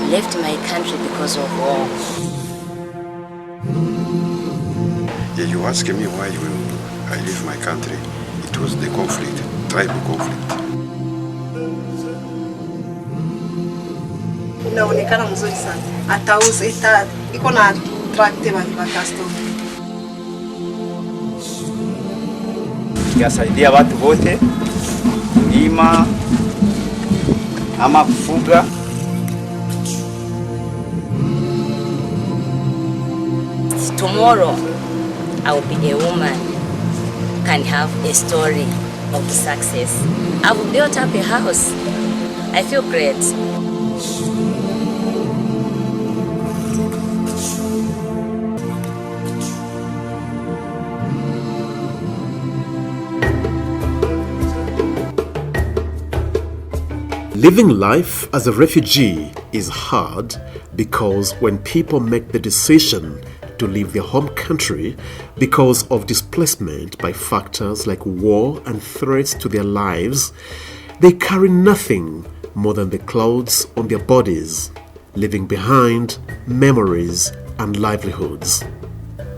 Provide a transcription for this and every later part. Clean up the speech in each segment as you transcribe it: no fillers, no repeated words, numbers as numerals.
left my country because of war. Yeah, you ask me why I leave my country. It was the conflict, tribal conflict. Inaonekana mzuri sana. Atauza iko na attract wa customer. Yasaidia watu wote kulima ama kufuga. Tomorrow I will be a woman, can have a story of success. I've built up a house. I feel great. Living life as a refugee is hard because when people make the decision to leave their home country because of displacement by factors like war and threats to their lives, they carry nothing more than the clothes on their bodies, leaving behind memories and livelihoods.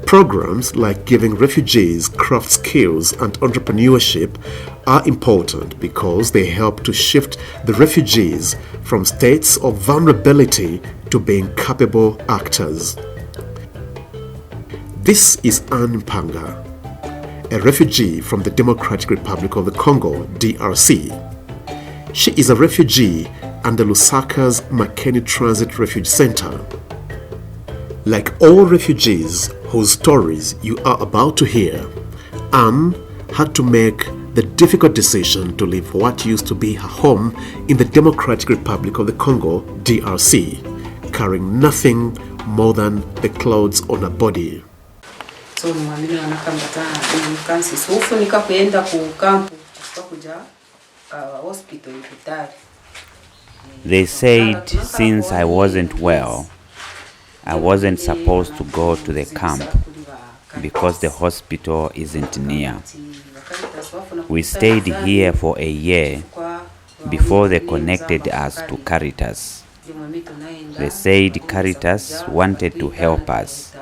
Programs like giving refugees craft skills and entrepreneurship are important because they help to shift the refugees from states of vulnerability to being capable actors. This is Anne Mpanga, a refugee from the Democratic Republic of the Congo, DRC. She is a refugee under Lusaka's Makeni Transit Refuge Center. Like all refugees whose stories you are about to hear, Anne had to make the difficult decision to leave what used to be her home in the Democratic Republic of the Congo, DRC, carrying nothing more than the clothes on her body. So mwamini wanakambata kansi sufu nika kuenda ku kampu kuja hospital hospitali. They said since I wasn't well, I wasn't supposed to go to the camp because the hospital isn't near. We stayed here for a year before they connected us to Caritas. They said Caritas wanted to help us.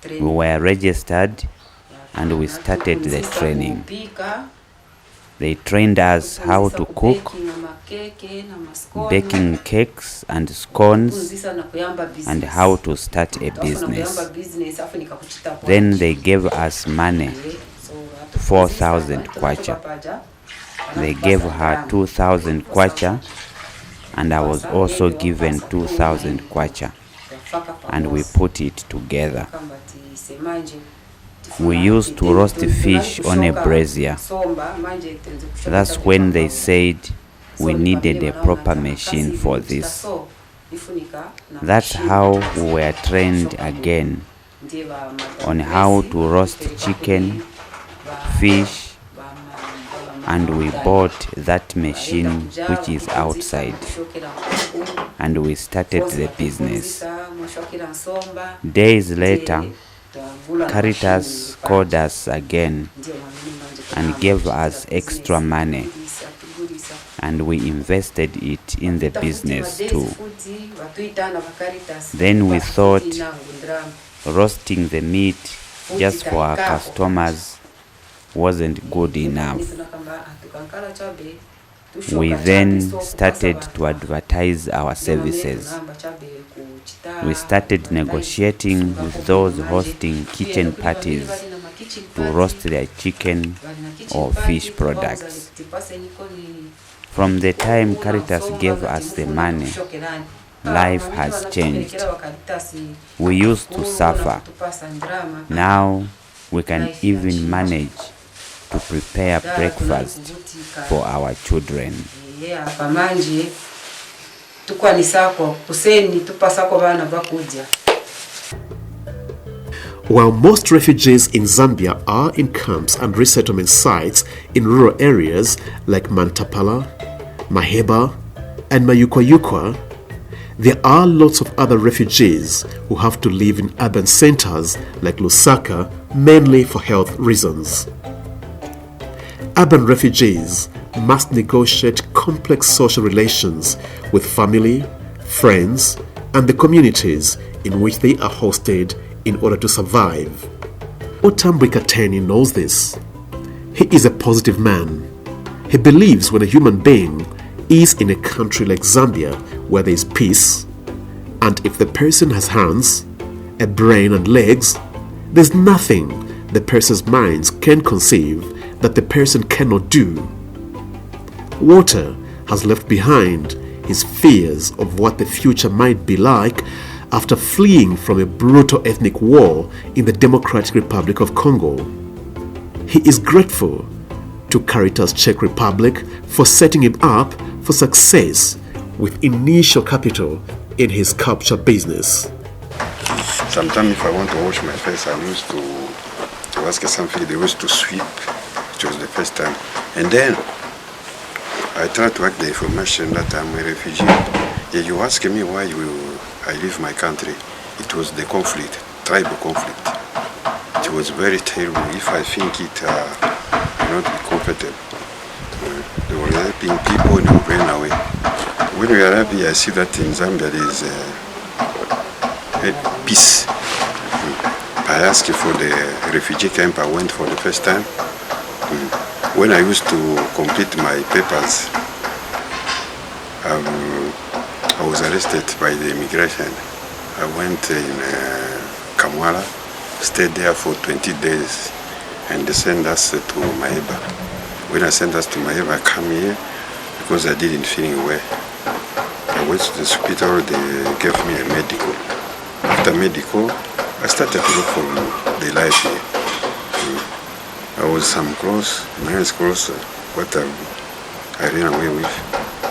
We were registered and we started the training. They trained us how to cook, baking cakes and scones, and how to start a business. Then they gave us money, 4,000 kwacha. They gave her 2,000 kwacha, and I was also given 2,000 kwacha, and we put it together. We used to roast fish on a brazier. That's when they said we needed a proper machine for this. That's how we were trained again on how to roast chicken, fish, and we bought that machine which is outside, and we started the business. Days later, Caritas called us again and gave us extra money, and we invested it in the business too. Then we thought roasting the meat just for our customers wasn't good enough. We then started to advertise our services. We started negotiating with those hosting kitchen parties to roast their chicken or fish products. From the time Caritas gave us the money, life has changed. We used to suffer. Now we can even manage to prepare breakfast for our children. While most refugees in Zambia are in camps and resettlement sites in rural areas like Mantapala, Maheba, and Mayukwayukwa, there are lots of other refugees who have to live in urban centers like Lusaka, mainly for health reasons. Urban refugees must negotiate complex social relations with family, friends, and the communities in which they are hosted in order to survive. Otambwika Teni knows this. He is a positive man. He believes when a human being is in a country like Zambia where there is peace, and if the person has hands, a brain and legs, there's nothing the person's minds can conceive that the person cannot do. Walter has left behind his fears of what the future might be like after fleeing from a brutal ethnic war in the Democratic Republic of Congo. He is grateful to Caritas Czech Republic for setting him up for success with initial capital in his sculpture business. Sometimes if I want to wash my face, I used to ask something. They used to sweep. It was the first time. And then I tried to add the information that I'm a refugee. Yeah, you ask me why I leave my country. It was the conflict, tribal conflict. It was very terrible. If I think it, not be comfortable. They were helping people and they ran away. When we arrived here, I see that in Zambia there is a peace. I asked for the refugee camp. I went for the first time. When I used to complete my papers, I was arrested by the immigration. I went in Kamwala, stayed there for 20 days, and they sent us to Maeba. When I sent us to Maeba, I come here because I didn't feel well. I went to the hospital, they gave me a medical. After medical, I started to look for the life here. I was some clothes, nice clothes, what I ran away with.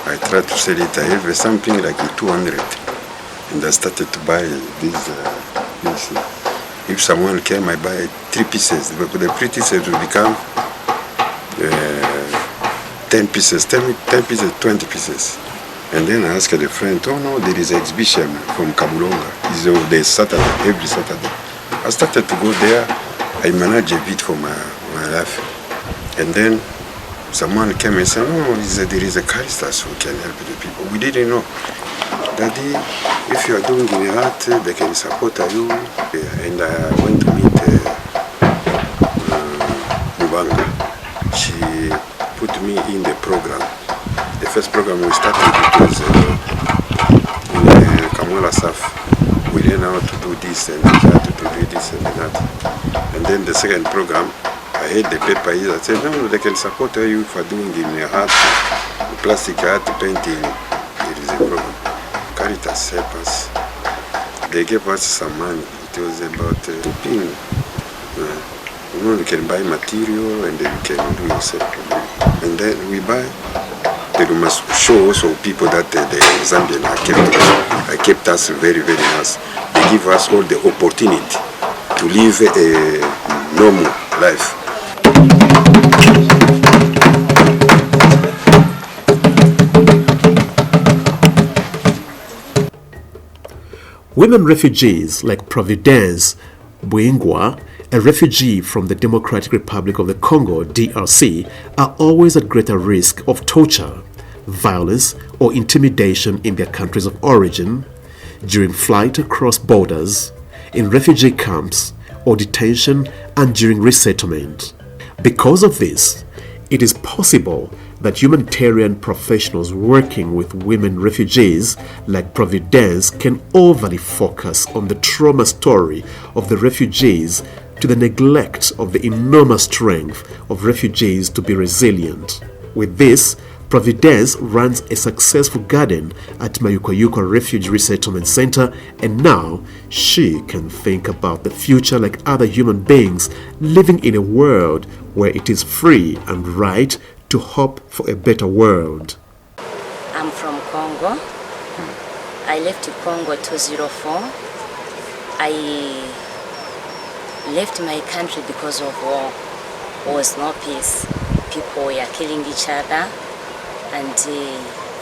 I tried to sell it. I have something like 200, and I started to buy these. If someone came, I buy 3 pieces. The 3 pieces will become 10 pieces, 10 pieces, 20 pieces. And then I asked a friend, oh no, there is an exhibition from Kabulonga. It's Saturday, every Saturday. I started to go there. I managed a bit for my life. And then someone came and said, no, there is a Caritas who can help the people. We didn't know. Daddy, if you are doing in art, they can support you. And I went to meet Mubanga. She put me in the program. The first program we started, it was in Kamwala Saf. We learned how to do this and how to do this and that. And then the second program, I had the paper here that said, no, they can support you for doing in art, plastic art, painting. There is a program. Caritas help us. They gave us some money. It was about pin. You can buy material and then you can do yourself. And then we buy. They must show also people that the Zambian are kept us very, very nice. They give us all the opportunity to live a normal life. Women refugees like Providence Buingwa, a refugee from the Democratic Republic of the Congo, DRC, are always at greater risk of torture, violence, or intimidation in their countries of origin, during flight across borders, in refugee camps, or detention, and during resettlement. Because of this, it is possible that humanitarian professionals working with women refugees like Providence can overly focus on the trauma story of the refugees to the neglect of the enormous strength of refugees to be resilient. With this, Providence runs a successful garden at Mayukoyuko Refugee Resettlement Center, and now she can think about the future like other human beings living in a world where it is free and right to hope for a better world. I'm from Congo. I left Congo 2004. I left my country because of war. There was no peace. People were killing each other. And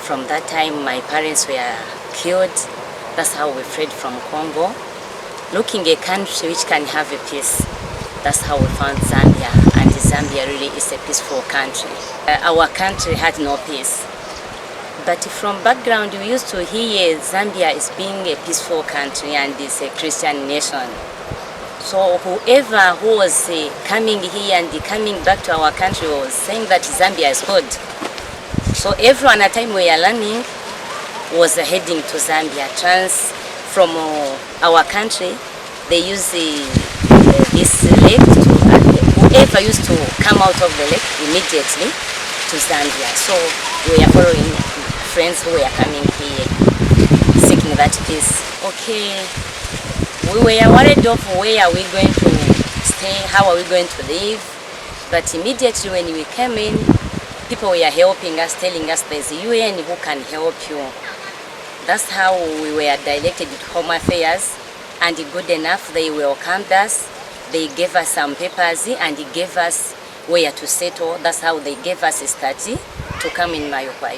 from that time, my parents were killed. That's how we fled from Congo. Looking a country which can have a peace. That's how we found Zambia. And Zambia really is a peaceful country. Our country had no peace. But from background, we used to hear Zambia is being a peaceful country and is a Christian nation. So whoever who was coming here and coming back to our country was saying that Zambia is good. So everyone at the time we are learning was heading to Zambia. From our country, they use this lake to, whoever used to come out of the lake immediately to Zambia. So we are following friends who were coming here, seeking that peace. Okay, we were worried of where are we going to stay, how are we going to live, but immediately when we came in, people were helping us, telling us there's a UN who can help you. That's how we were directed to Home Affairs, and good enough, they welcomed us. They gave us some papers and gave us where to settle. That's how they gave us a study to come in Mayopa.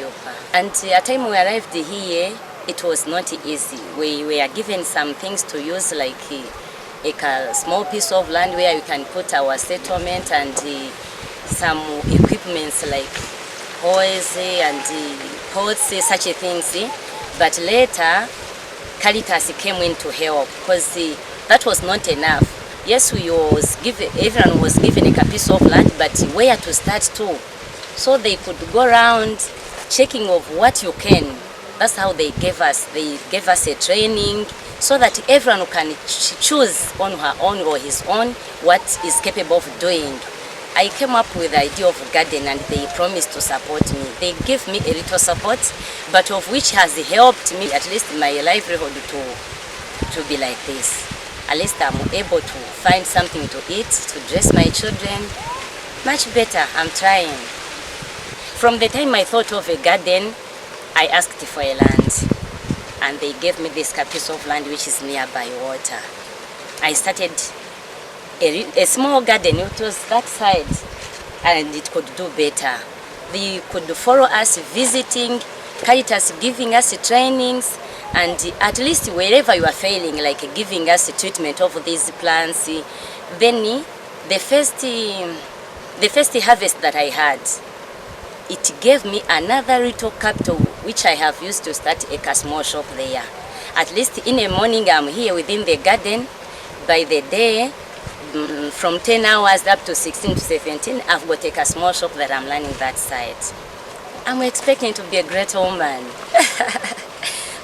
And at the time we arrived here, it was not easy. We were given some things to use, like a small piece of land where we can put our settlement and some equipments like hoes and pots, such things. But later, Caritas came in to help because that was not enough. Yes, everyone was given a piece of land, but where to start to? So they could go around checking of what you can. That's how they gave us. They gave us a training so that everyone can choose on her own or his own what is capable of doing. I came up with the idea of a garden and they promised to support me. They gave me a little support, but of which has helped me, at least my livelihood, to be like this. At least I'm able to find something to eat, to dress my children. Much better, I'm trying. From the time I thought of a garden, I asked for a land. And they gave me this piece of land which is nearby water. I started a small garden. It was that side, and it could do better. They could follow us visiting, Caritas giving us trainings, and at least wherever you are failing, like giving us a treatment of these plants. Then the first harvest that I had, it gave me another little capital which I have used to start a small shop there. At least in the morning I'm here within the garden. By the day, from 10 hours up to 16 to 17, I've got a small shop that I'm learning that side. I'm expecting to be a great woman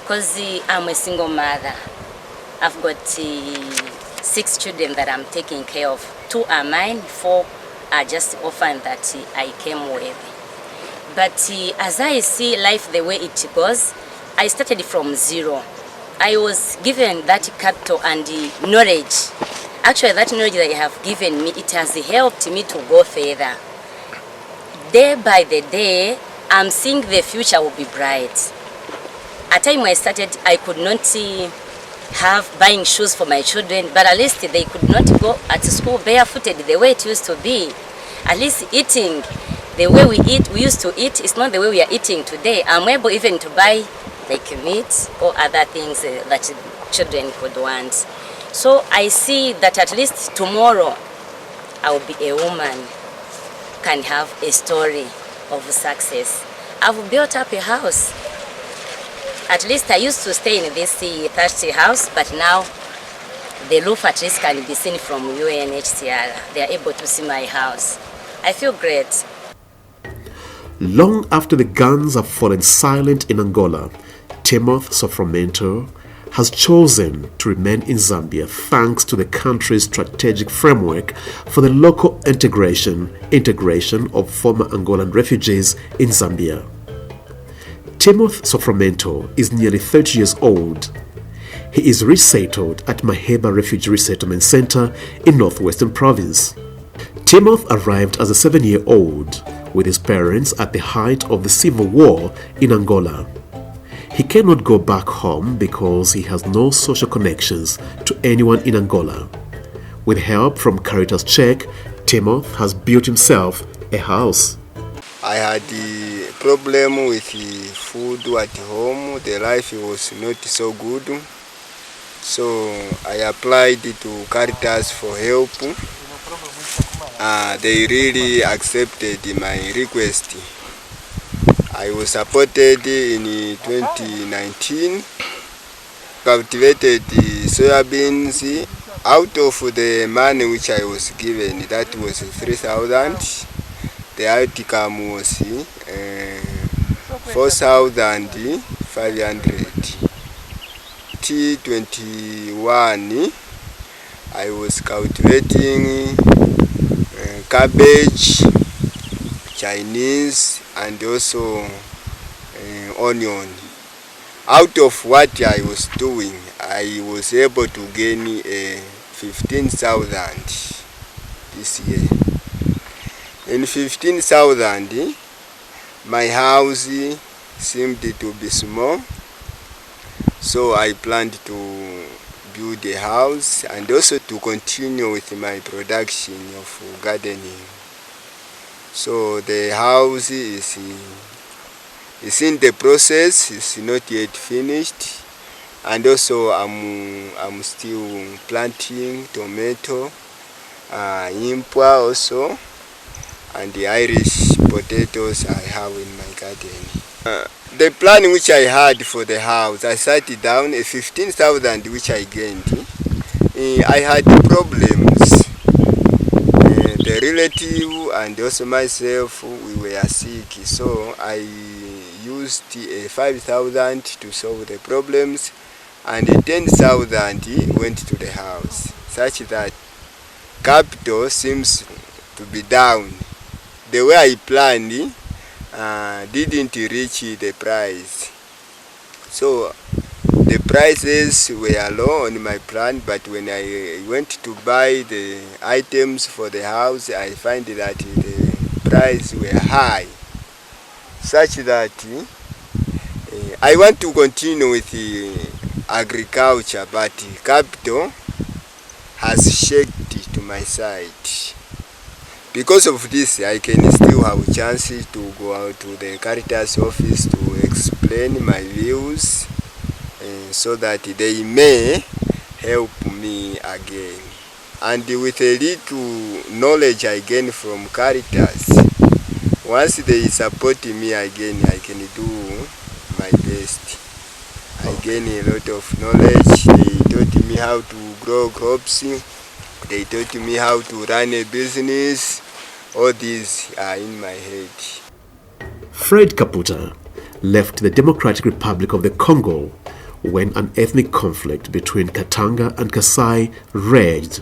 because I'm a single mother. I've got 6 children that I'm taking care of. 2 are mine, 4 are just orphans that I came with. But as I see life the way it goes, I started from zero. I was given that capital and knowledge. Actually, that knowledge that you have given me, it has helped me to go further. Day by the day, I'm seeing the future will be bright. At the time I started, I could not have buying shoes for my children, but at least they could not go at school barefooted the way it used to be. At least eating, the way we used to eat, is not the way we are eating today. I'm able even to buy like meat or other things that children could want. So I see that at least tomorrow I will be a woman, can have a story of success. I've built up a house. At least I used to stay in this thirsty house, but now the roof at least can be seen from UNHCR. They are able to see my house. I feel great. Long after the guns have fallen silent in Angola, Timothy Soframento has chosen to remain in Zambia thanks to the country's strategic framework for the local integration of former Angolan refugees in Zambia. Timothy Soframento is nearly 30 years old. He is resettled at Maheba Refugee Resettlement Center in Northwestern Province. Timothy arrived as a 7-year-old with his parents at the height of the civil war in Angola. He cannot go back home because he has no social connections to anyone in Angola. With help from Caritas Czech, Timothy has built himself a house. I had the problem with the food at home. The life was not so good. So I applied to Caritas for help. They really accepted my request. I was supported in 2019, cultivated soybeans. Out of the money which I was given, that was 3,000. The outcome was 4,500. T21, I was cultivating cabbage, Chinese, and also onion. Out of what I was doing, I was able to gain 15,000 this year. In 15,000, my house seemed to be small, so I planned to build a house and also to continue with my production of gardening. So the house is in the process, it's not yet finished, and also I'm still planting tomato, impwa also, and the Irish potatoes I have in my garden. The plan which I had for the house, I sat down, 15,000 which I gained. I had problems. The relative and also myself, we were sick, so I used 5,000 to solve the problems, and 10,000 went to the house, such that capital seems to be down. The way I planned didn't reach the price. So the prices were low on my plan, but when I went to buy the items for the house, I find that the price were high, such that I want to continue with agriculture, but capital has shifted to my side. Because of this, I can still have a chance to go out to the Caritas office to explain my views, so that they may help me again. And with a little knowledge I gain from Caritas, once they support me again, I can do my best. I gain a lot of knowledge. They taught me how to grow crops. They taught me how to run a business. All these are in my head. Fred Kaputa left the Democratic Republic of the Congo when an ethnic conflict between Katanga and Kasai raged.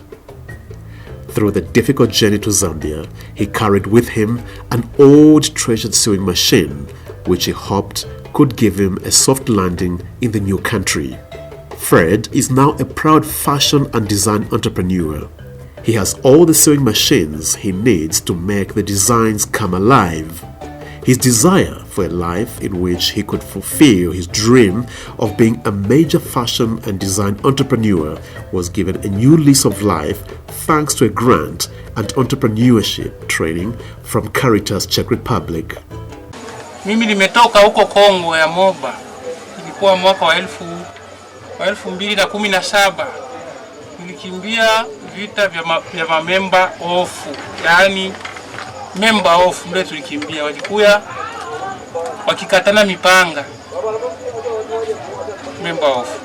Through the difficult journey to Zambia, he carried with him an old treasured sewing machine, which he hoped could give him a soft landing in the new country. Fred is now a proud fashion and design entrepreneur. He has all the sewing machines he needs to make the designs come alive. His desire for a life in which he could fulfill his dream of being a major fashion and design entrepreneur was given a new lease of life thanks to a grant and entrepreneurship training from Caritas, Czech Republic. Mimi nimetoka huko Kongo ya Moba. Ilikuwa mwaka wa 2017. Nilikimbia vita vya mamemba ofu, yani memba ofu ndio tulikimbia. Walikuya wakikatana mipanga, memba ofu.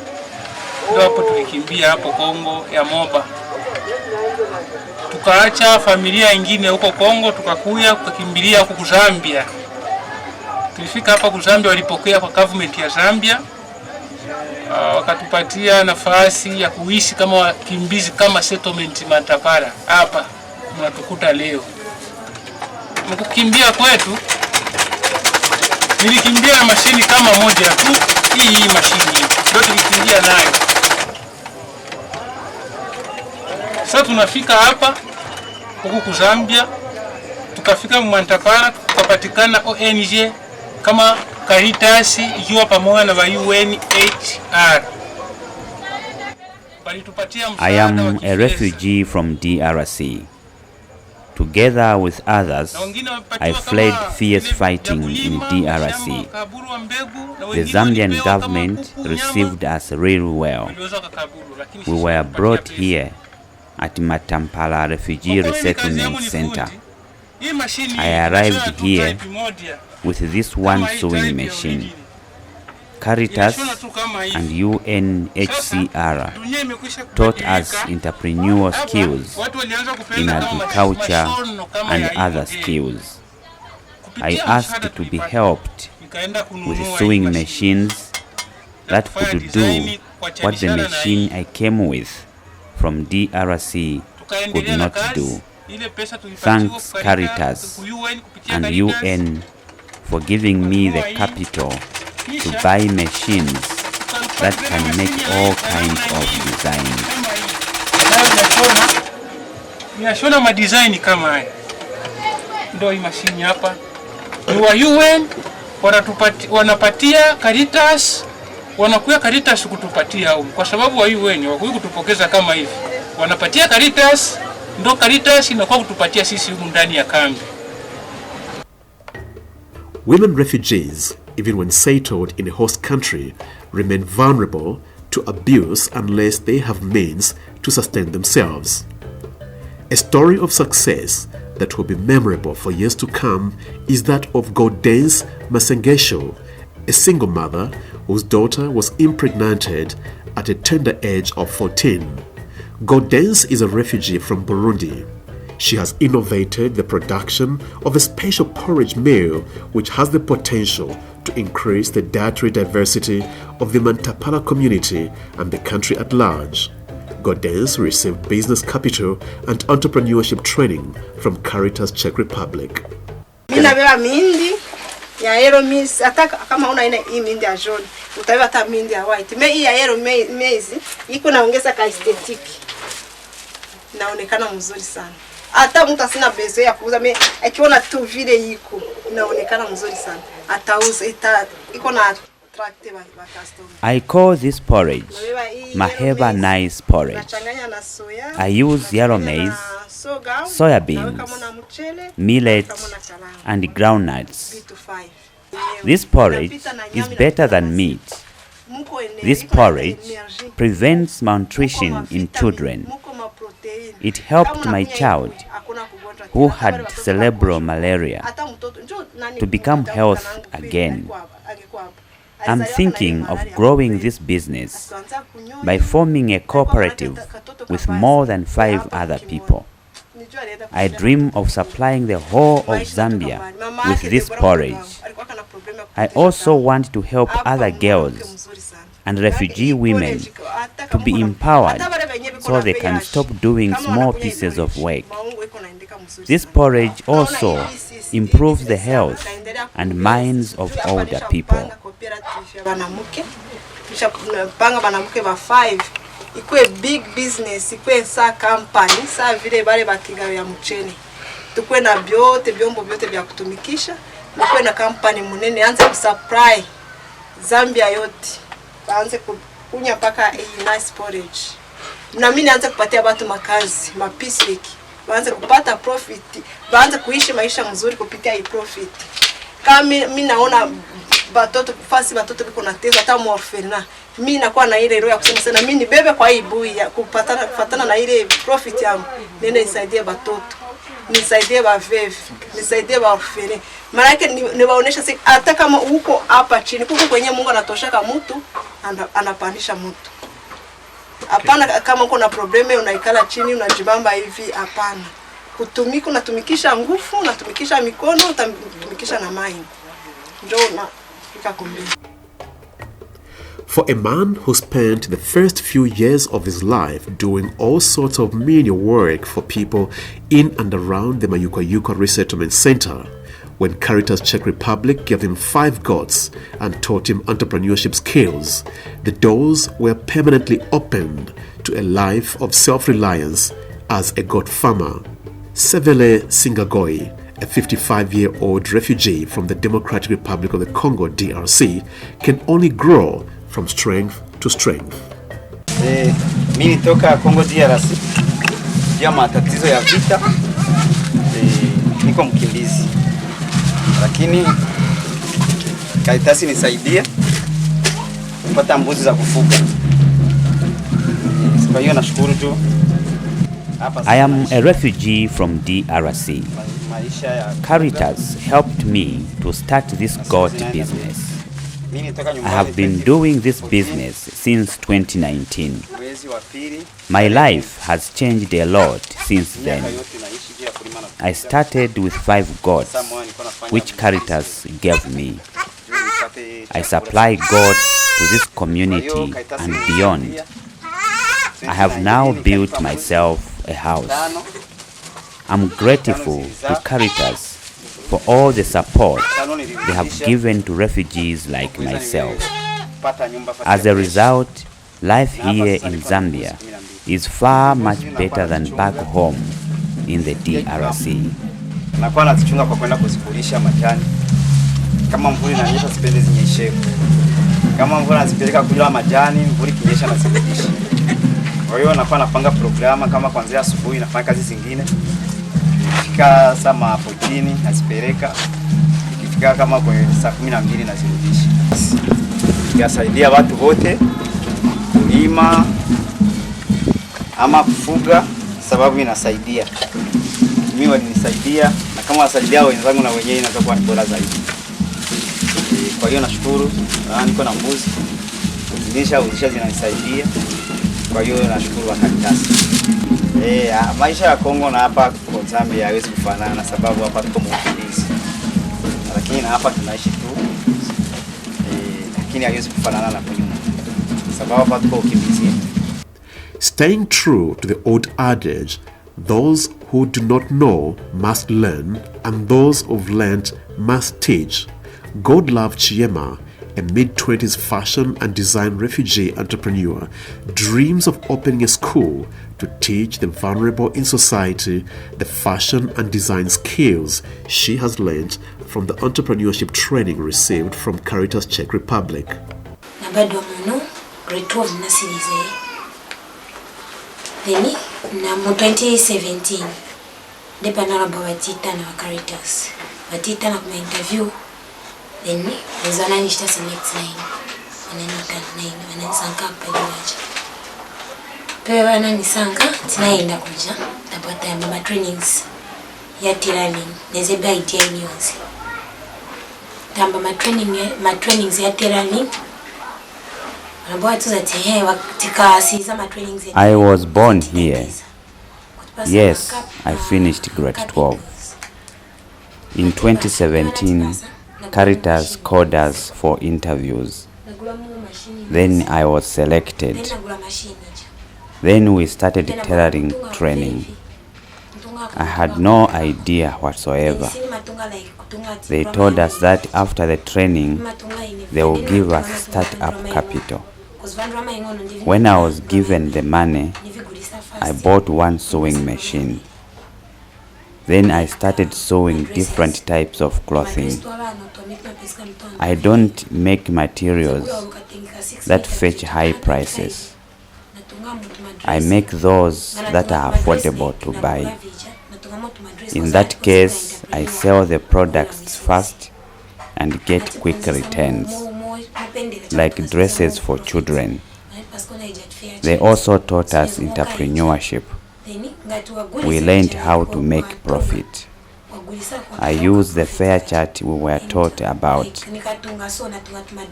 Ndio hapo tulikimbia hapo Kongo ya Moba. Tukaacha familia nyingine huko Kongo, tukakimbilia huko Zambia. Tulifika hapa Zambia, walipokea kwa government ya Zambia. Wakatupatia nafasi ya kuishi kama wakimbizi, kama settlement Matapara. Hapa mnatukuta leo. Mkukimbia kwetu, nilikimbia na mashini kama moja tu, hii mashini ndio tulikimbia nayo. Sasa tunafika hapa huku Zambia, tukafika Matapara, tukapatikana ONG kama Caritas ikiwa pamoja na UNHCR. I am a refugee from DRC. Together with others, I fled fierce fighting in DRC. The Zambian government received us really well. We were brought here at Matampala Refugee Resettlement Center. I arrived here with this one sewing machine. Caritas and UNHCR taught us entrepreneurial skills in agriculture and other skills. I asked to be helped with sewing machines that could do what the machine I came with from DRC could not do. Thanks Caritas and UN for giving me the capital to buy machines that can make all kinds of designs. Ninashona madesign kama haya. Ndio hii mashine hapa. Ni wa UN wanapatia Caritas, wanakuja Caritas kutupatia au kwa sababu wa UN wakuja kutupokeza kama hivi. Wanapatia Caritas, ndio Caritas inakuwa kutupatia sisi huko ndani ya kambi. Women refugees, even when settled in a host country, remain vulnerable to abuse unless they have means to sustain themselves. A story of success that will be memorable for years to come is that of Gaudence Masengesho, a single mother whose daughter was impregnated at a tender age of 14. Gaudence is a refugee from Burundi. She has innovated the production of a special porridge meal which has the potential to increase the dietary diversity of the Mantapala community and the country at large. Gaudence received business capital and entrepreneurship training from Caritas Czech Republic. Mina beba mindi ya yellow maize, hata kama una hii mindi ya jaune, utaweka hata mindi ya white. Hii ya yellow maize iko naongeza ka aesthetic. Inaonekana mzuri sana. Hata mtu asina bezo ya kuuza, mimi akiona tu vile iko inaonekana mzuri sana. Atauza iko na attract ba customer. I call this porridge Maheba nice porridge. I use yellow maize, soya beans, millet and groundnuts. This porridge is better than meat. This porridge prevents malnutrition in children. It helped my child, who had cerebral malaria, to become healthy again. I'm thinking of growing this business by forming a cooperative with more than 5 other people. I dream of supplying the whole of Zambia with this porridge. I also want to help other girls and refugee women to be empowered so they can stop doing small pieces of work. This porridge also improves the health and minds of older people. Ikwe big business, ikwe sa company, sa vile bale bakiga ya mcheni. Tukwe na vyombo vyote vya kutumikisha, tukwe na company munene anze kusupply Zambia yote. Baanze kunya paka nice porridge. Na mimi naanza kupatia watu makazi, mapisiki. Baanze kupata profit, baanze kuishi maisha mzuri kupitia hii profit. Kama mimi naona batoto biko na teza hata morfena. Mimi nakuwa na ile roho ya kusema sana mimi nibebe kwa hii bui ya kufatana na ile profit yangu. Nene nisaidie batoto, nisaidie bavevi, nisaidie baorfene. Maana yake niwaonesha hata kama uko hapa chini kuko kwenye Mungu anatoshaka mtu anapandisha mtu. Hapana kama uko na probleme unaikala chini unajibamba hivi, hapana. Kutumika unatumikisha nguvu, unatumikisha mikono, unatumikisha na mind. Ndio na ikakumbia. For a man who spent the first few years of his life doing all sorts of menial work for people in and around the Mayuka Resettlement Center, when Caritas Czech Republic gave him 5 goats and taught him entrepreneurship skills, the doors were permanently opened to a life of self-reliance as a goat farmer. Sevele Singagoi, a 55-year-old refugee from the Democratic Republic of the Congo, DRC, can only grow from strength to strength. Mimi nitoka Congo DRC, ya matatizo ya vita, niko mkimbizi. Lakini Caritas nisaidia kupata mbuzi za kufuga. Kwa hiyo nashukuru tu. I am a refugee from DRC. Caritas helped me to start this goat business. I have been doing this business since 2019. My life has changed a lot since then. I started with 5 goats, which Caritas gave me. I supply goats to this community and beyond. I have now built myself a house. I'm grateful to Caritas for all the support they have given to refugees like myself. As a result, life here in Zambia is far much better than back home in the DRC. Nakuwa nazichunga kwa kwenda kuzikulisha majani. Kama mvua inanyesha sipendi zinyeshe. Kama mvua nazipeleka kula majani, mvua ikinyesha nazirudisha. Kwa hiyo nakuwa napanga programa kama kuanzia asubuhi nafanya kazi zingine. Ikifika saa 14 nazipeleka. Ikifika kama kwa saa 12 nazirudisha. Ikasaidia watu wote kulima ama kufuga sababu inasaidia. Mimi walinisaidia na kama wasaidia wenzangu na wenyewe inaweza kuwa ni bora zaidi. Kwa hiyo nashukuru, niko na mbuzi. Uzisha zinanisaidia. Kwa hiyo nashukuru wa Caritas. Maisha ya Kongo na hapa kwa Zambia haiwezi kufanana sababu hapa tuko mkimbizi. Lakini hapa tunaishi tu. Lakini haiwezi kufanana na kwenye sababu hapa tuko mkimbizi. Staying true to the old adage, those who do not know must learn, and those who've learned must teach, Godlove Chiema, a mid-20s fashion and design refugee entrepreneur, dreams of opening a school to teach the vulnerable in society the fashion and design skills she has learned from the entrepreneurship training received from Caritas Czech Republic. Then na 2017 ndipo nalomba watita na Caritas watita na kuma interview then nizana nishita select 9 wananisanga hapa juaja pewe wananisanga tinaenda kuja tapata ya mama trainings ya tiraling nezeba idea nyonzi tamba ma trainings ya tiraling. I was born here. Yes, I finished grade 12. In 2017, Caritas called us for interviews. Then I was selected. Then we started tailoring training. I had no idea whatsoever. They told us that after the training, they will give us start-up capital. When I was given the money, I bought one sewing machine. Then I started sewing different types of clothing. I don't make materials that fetch high prices. I make those that are affordable to buy. In that case, I sell the products fast and get quick returns, like dresses for children. They also taught us entrepreneurship. We learned how to make profit. I use the fair chart we were taught about.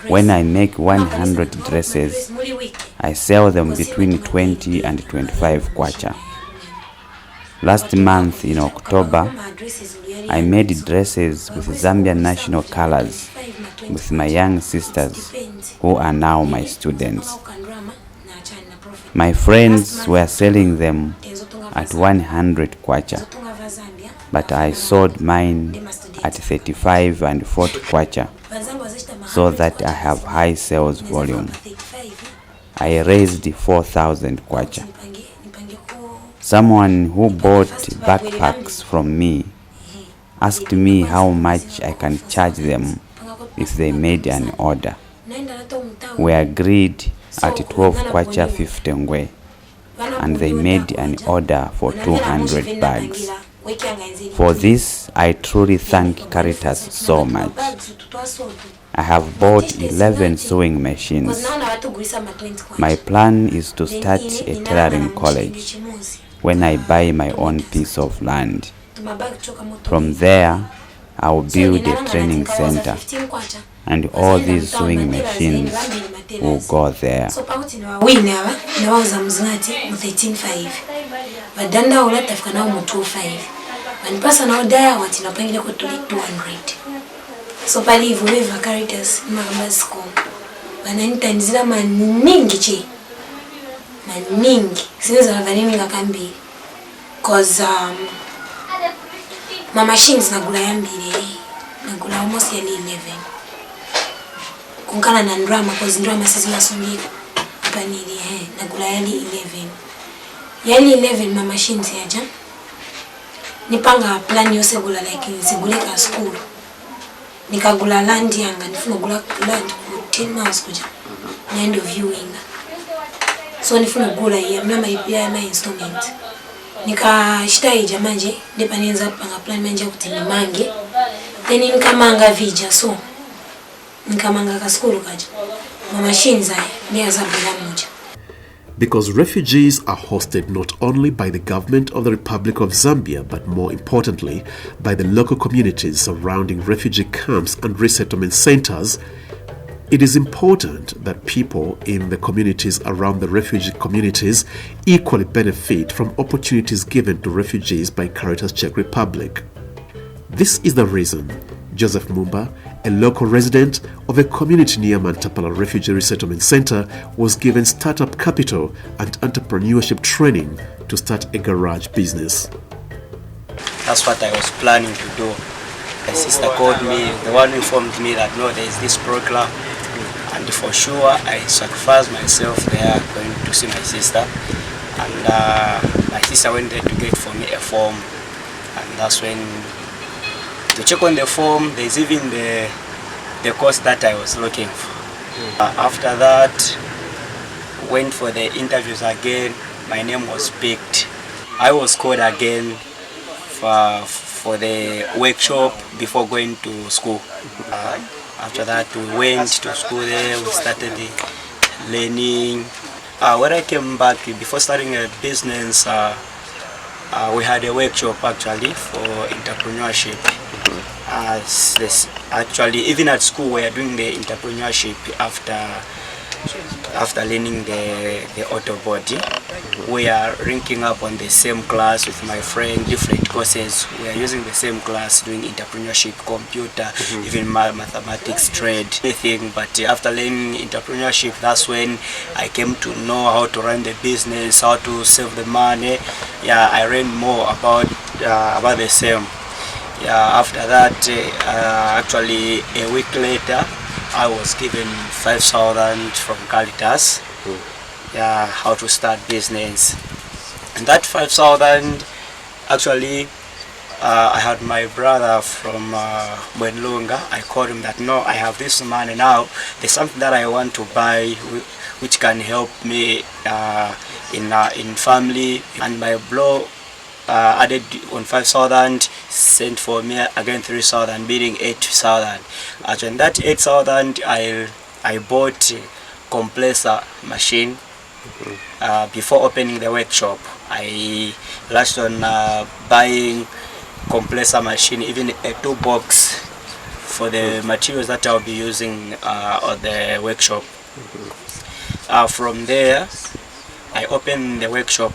When I make 100 dresses, I sell them between 20 and 25 kwacha. Last month in October, I made dresses with Zambian national colors with my young sisters who are now my students. My friends were selling them at 100 kwacha, but I sold mine at 35 and 40 kwacha so that I have high sales volume. I raised 4,000 kwacha. Someone who bought backpacks from me asked me how much I can charge them if they made an order. We agreed at 12 kwacha 50 ngwe, and they made an order for 200 bags. For this, I truly thank Caritas so much. I have bought 11 sewing machines. My plan is to start a tailoring college when I buy my own piece of land. From there, I will build a training center, and all these sewing machines will go there. So pali hivyo Caritas Magambasco wananitanzira maningi che maningi sinza vanini ngakambi cause my machines nagula yambire nagula almost yali 11 kunkana na drama cause drama sisi nasungika panili nagula yali 11 my machines yaja nipanga plan yose gula like nsiguleka school nikagula land yanga nifuna gula land ku 10 miles kuja end of viewing so nifuna gula ya mama ipia na instrument nikashitaija manje ndipanenza panga plan manje kuti nimange then nikamanga vija so nikamanga ka school kaja ma machines aya ndiyaza bila moja. Because refugees are hosted not only by the government of the Republic of Zambia, but more importantly, by the local communities surrounding refugee camps and resettlement centers, it is important that people in the communities around the refugee communities equally benefit from opportunities given to refugees by Caritas Czech Republic. This is the reason Joseph Mumba, a local resident of a community near Mantapala Refugee Resettlement Center, was given startup capital and entrepreneurship training to start a garage business. That's what I was planning to do. My sister called me, the one informed me that no, there is this program, and for sure I sacrificed myself there going to see my sister, and my sister went there to get for me a form, and that's when to check on the form, there's even the course that I was looking for. After that, went for the interviews again. My name was picked. I was called again for the workshop before going to school. After that, we went to school there. We started learning. When I came back, before starting a business, we had a workshop actually for entrepreneurship. Actually, even at school, we are doing the entrepreneurship after learning the auto body. We are ranking up on the same class with my friend, different courses. We are using the same class, doing entrepreneurship, computer, even mathematics, trade, anything. But after learning entrepreneurship, that's when I came to know how to run the business, how to save the money. Yeah, I learned more about the same. Yeah, after that, actually a week later, I was given 5,000 from Caritas. Yeah, how to start business. And that 5,000, actually, I had my brother from Mwenlunga. I called him that no, I have this money now. There's something that I want to buy, which can help me in family. And my bro added on 5,000, sent for me again 3,000, bidding 8,000. Actually, that 8,000, I bought a compressor machine. Before opening the workshop, I lashed on buying compressor machine, even a 2-box for the materials that I'll be using at the workshop. From there, I opened the workshop.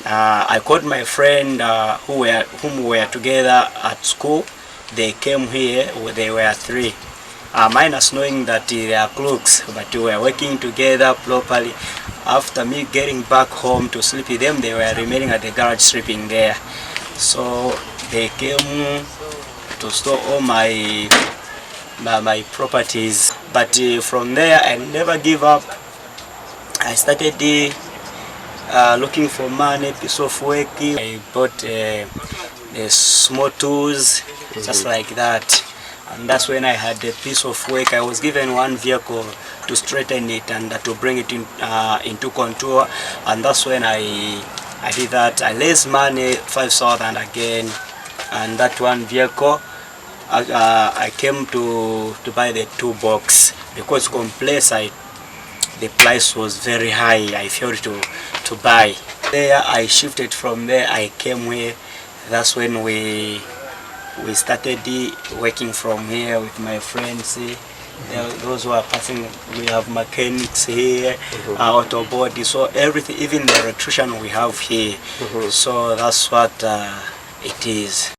I called my friend whom we were together at school. They came here, they were 3. Minus knowing that they are crooks, but we were working together properly. After me getting back home to sleep with them, they were remaining at the garage sleeping there. So they came to store all my properties. But from there, I never give up. I started looking for money, piece of work. I bought the small tools, just like that. And that's when I had a piece of work. I was given one vehicle to straighten it and to bring it into contour. And that's when I did that. I raised money, 5,000 again. And that one vehicle, I came to buy the 2-box. Because compressor, the price was very high. I failed to buy. There I shifted from there. I came here that's when we started working from here with my friends. Those who are passing, we have mechanics here, auto body, so everything, even the electrician we have here. So that's what it is.